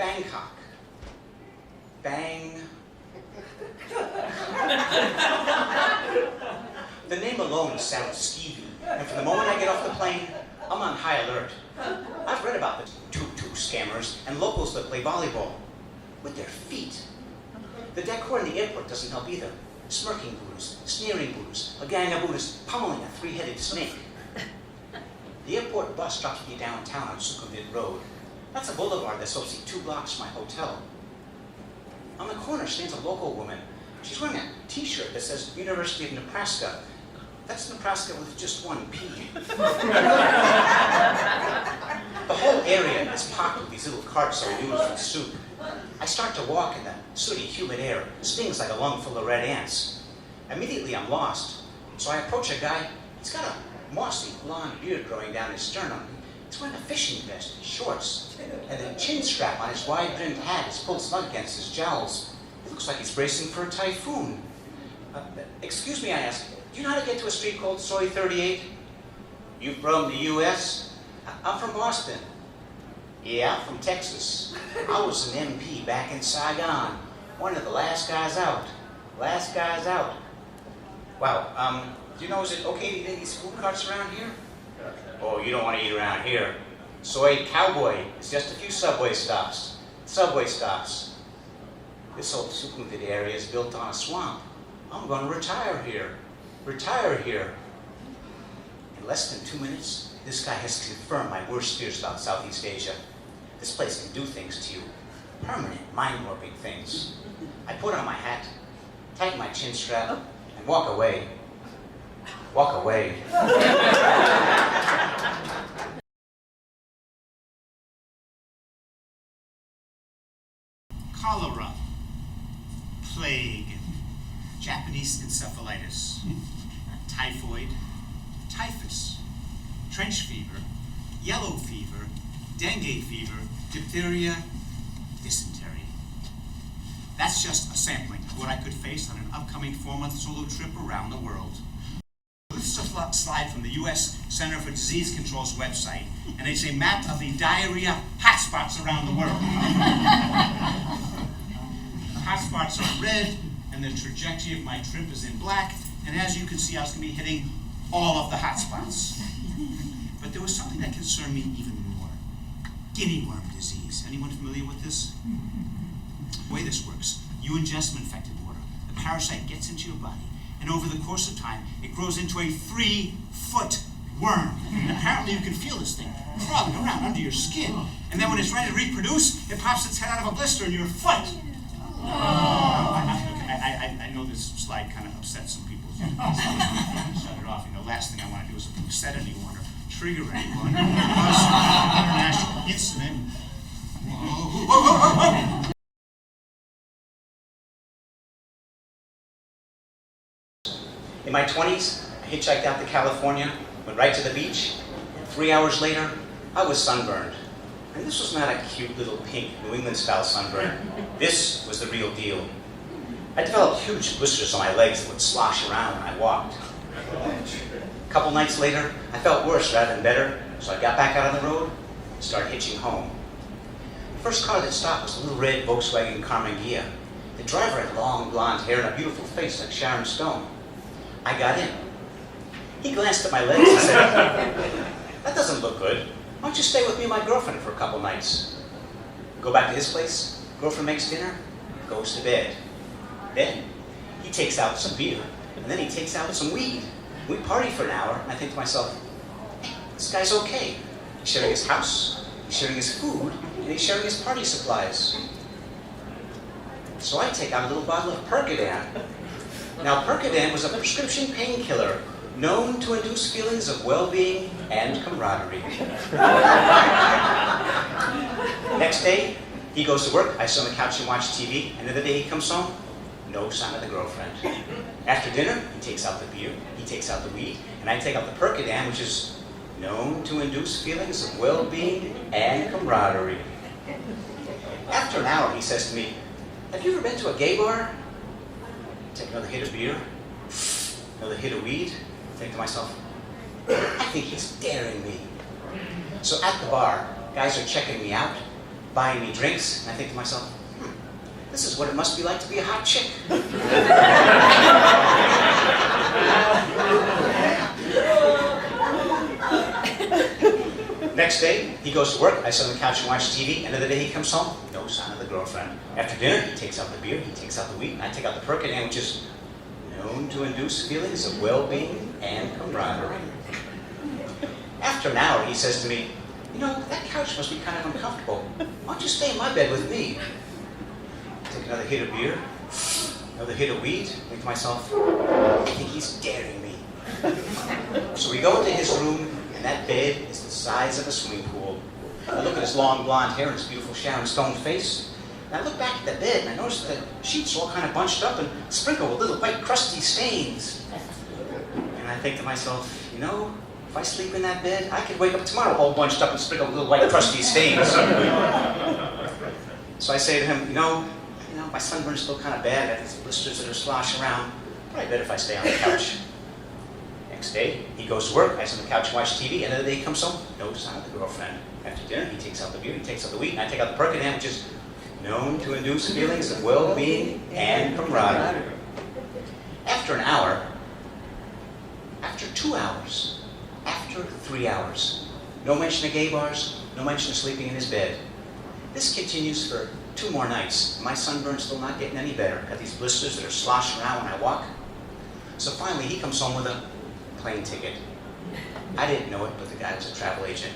Bangkok. Bang. The name alone sounds skeevy, and from the moment I get off the plane, I'm on high alert. I've read about the tuk-tuk scammers and locals that play volleyball with their feet. The decor in the airport doesn't help either. Smirking Buddhas, sneering Buddhas, a gang of Buddhas pummeling a three-headed snake. The airport bus drops me downtown on Sukhumvit Road. That's a boulevard that's supposed to be 2 blocks from my hotel. On the corner stands a local woman. She's wearing a t-shirt that says University of Nebraska. That's Nebraska with just one P. The whole area is packed with these little carts that are used with soup. I start to walk and the sooty, humid air stings like a lung full of red ants. Immediately I'm lost. So I approach a guy. He's got a mossy blonde beard growing down his sternum. He's wearing a fishing vest and shorts. And the chin strap on his wide-brimmed hat is pulled snug against his jowls. It looks like he's bracing for a typhoon. Excuse me, I ask, do you know how to get to a street called Soy 38? You from the U.S.? I'm from Boston. Yeah, I'm from Texas. I was an MP back in Saigon. One of the last guys out. Last guys out. Wow, do you know, is it okay to eat these food carts around here? Oh, you don't want to eat around here. Soy Cowboy is just a few subway stops. Subway stops. This old Sukhumvit area is built on a swamp. I'm going to retire here. Retire here. In less than 2 minutes, this guy has confirmed my worst fears about Southeast Asia. This place can do things to you. Permanent, mind-warping things. I put on my hat, tighten my chin strap, and walk away. Walk away. Cholera, plague, Japanese encephalitis, typhoid, typhus, trench fever, yellow fever, dengue fever, diphtheria, dysentery. That's just a sampling of what I could face on an upcoming 4-month solo trip around the world. This is a slide from the U.S. Center for Disease Control's website, and it's a map of the diarrhea hotspots around the world. The hotspots are red, and the trajectory of my trip is in black, and as you can see, I was going to be hitting all of the hotspots. But there was something that concerned me even more. Guinea worm disease. Anyone familiar with this? The way this works, you ingest some infected water. The parasite gets into your body, and over the course of time, it grows into a 3-foot worm. And apparently you can feel this thing crawling around under your skin. And then when it's ready to reproduce, it pops its head out of a blister in your foot. I know this slide kind of upsets some people. Shut it off. You know, last thing I want to do is upset anyone or trigger anyone. International incident. Whoa. In my 20s, I hitchhiked out to California, went right to the beach, and 3 hours later, I was sunburned. And this was not a cute little pink New England-style sunburn. This was the real deal. I developed huge blisters on my legs that would slosh around when I walked. A couple nights later, I felt worse rather than better, so I got back out on the road and started hitching home. The first car that stopped was a little red Volkswagen Carmen Ghia. The driver had long blonde hair and a beautiful face like Sharon Stone. I got in. He glanced at my legs and said, "That doesn't look good. Why don't you stay with me and my girlfriend for a couple nights?" Go back to his place, girlfriend makes dinner, goes to bed. Then he takes out some beer, and then he takes out some weed. We party for an hour, and I think to myself, hey, this guy's okay. He's sharing his house, he's sharing his food, and he's sharing his party supplies. So I take out a little bottle of Percodan. Now, Percodan was a prescription painkiller known to induce feelings of well-being and camaraderie. Next day, he goes to work, I sit on the couch and watch TV, and the day he comes home, no sign of the girlfriend. After dinner, he takes out the beer, he takes out the weed, and I take out the Percodan, which is known to induce feelings of well-being and camaraderie. After an hour, he says to me, "Have you ever been to a gay bar?" Take another hit of beer, another hit of weed. I think to myself, I think he's daring me. So at the bar, guys are checking me out, buying me drinks, and I think to myself, this is what it must be like to be a hot chick. Next day, he goes to work, I sit on the couch and watch TV. Another day he comes home, no sign of the girlfriend. After dinner, he takes out the beer, he takes out the wheat, and I take out the Percodan, which is known to induce feelings of well-being and camaraderie. After an hour, he says to me, you know, that couch must be kind of uncomfortable. Why don't you stay in my bed with me? Take another hit of beer, another hit of weed, think to myself, I think he's daring me. So we go into his room, and that bed is the size of a swimming pool. I look at his long blonde hair and his beautiful Sharon Stone face. And I look back at the bed, and I notice that the sheets are all kind of bunched up and sprinkled with little white crusty stains. And I think to myself, you know, if I sleep in that bed, I could wake up tomorrow all bunched up and sprinkled with little white crusty stains. So I say to him, you know, my sunburn's still kind of bad. I got these blisters that are sloshing around. Probably better if I stay on the couch. Next day, he goes to work. I sit on the couch and watch TV. Another day he comes home, no sign of the girlfriend. After dinner, he takes out the beer, he takes out the wheat, and I take out the Percodan, which is known to induce feelings of well-being and camaraderie. After an hour, after 2 hours, after 3 hours, no mention of gay bars, no mention of sleeping in his bed. This continues for 2 more nights. My sunburn's still not getting any better. Got these blisters that are sloshing around when I walk. So finally, he comes home with a plane ticket. I didn't know it, but the guy was a travel agent.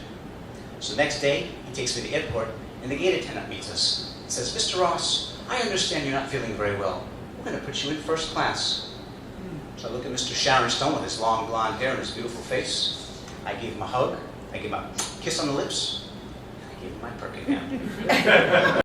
So the next day, he takes me to the airport, and the gate attendant meets us. He says, Mr. Ross, I understand you're not feeling very well. We're going to put you in first class. So I look at Mr. Sharon Stone with his long blonde hair and his beautiful face. I give him a hug. I give him a kiss on the lips. And I give him my Percodan.